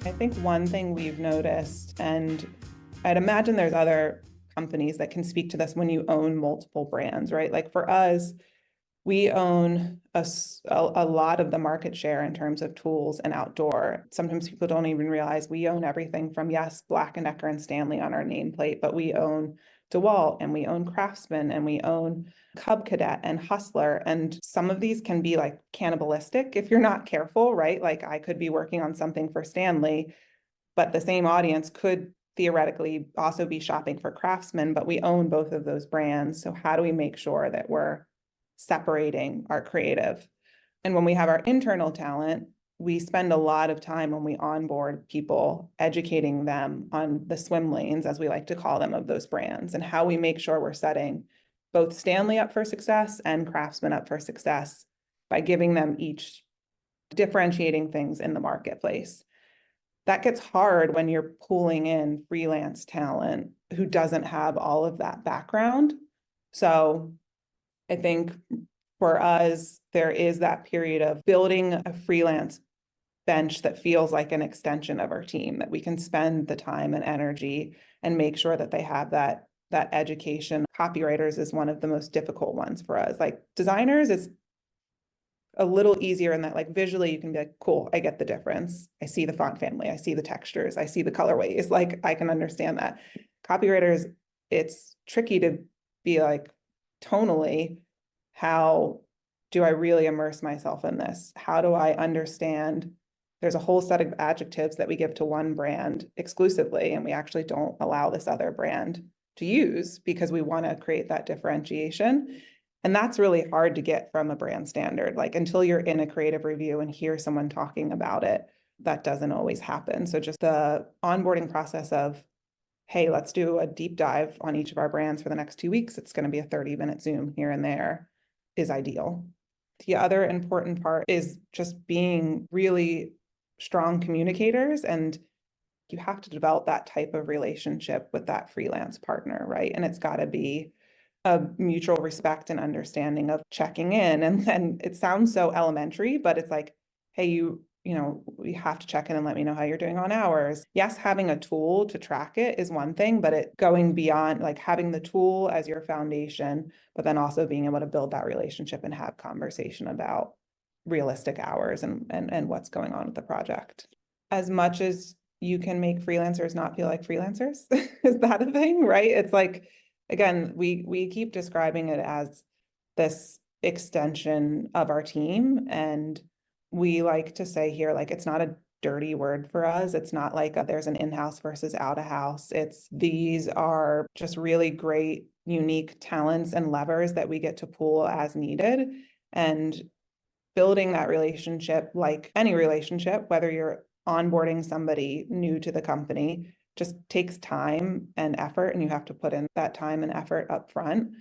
I think one thing we've noticed, and I'd imagine there's other companies that can speak to this when you own multiple brands, right? Like for us, we own a lot of the market share in terms of tools and outdoor. Sometimes people don't even realize we own everything from, yes, Black & Decker and Stanley on our nameplate, but we own DeWalt and we own Craftsman and we own Cub Cadet and Hustler. And some of these can be like cannibalistic if you're not careful, right? Like I could be working on something for Stanley, but the same audience could theoretically also be shopping for Craftsman, but we own both of those brands. So how do we make sure that we're separating our creative? And when we have our internal talent, we spend a lot of time when we onboard people educating them on the swim lanes, as we like to call them, of those brands and how we make sure we're setting both Stanley up for success and Craftsman up for success by giving them each differentiating things in the marketplace. That gets hard when you're pulling in freelance talent who doesn't have all of that background. So I think for us, there is that period of building a freelance bench that feels like an extension of our team, that we can spend the time and energy and make sure that they have that education. Copywriters is one of the most difficult ones for us. Like designers is a little easier in that, like visually you can be like, cool, I get the difference. I see the font family, I see the textures, I see the colorways, like I can understand that. Copywriters, it's tricky to be like, tonally, how do I really immerse myself in this? How do I understand? There's a whole set of adjectives that we give to one brand exclusively, and we actually don't allow this other brand to use because we want to create that differentiation. And that's really hard to get from a brand standard. Like until you're in a creative review and hear someone talking about it, that doesn't always happen. So just the onboarding process of, hey, let's do a deep dive on each of our brands for the next 2 weeks. It's going to be a 30-minute Zoom here and there is ideal. The other important part is just being really strong communicators, and you have to develop that type of relationship with that freelance partner, right? And it's got to be a mutual respect and understanding of checking in. And then it sounds so elementary, but it's like, hey, you know, we have to check in and let me know how you're doing on hours. Yes, having a tool to track it is one thing, but it going beyond like having the tool as your foundation, but then also being able to build that relationship and have conversation about realistic hours and what's going on with the project. As much as you can make freelancers not feel like freelancers, is that a thing, right? It's like, again, we keep describing it as this extension of our team. And we like to say here, like, it's not a dirty word for us. It's not like there's an in-house versus out-of-house. It's these are just really great, unique talents and levers that we get to pull as needed. And building that relationship, like any relationship, whether you're onboarding somebody new to the company, just takes time and effort, and you have to put in that time and effort up front.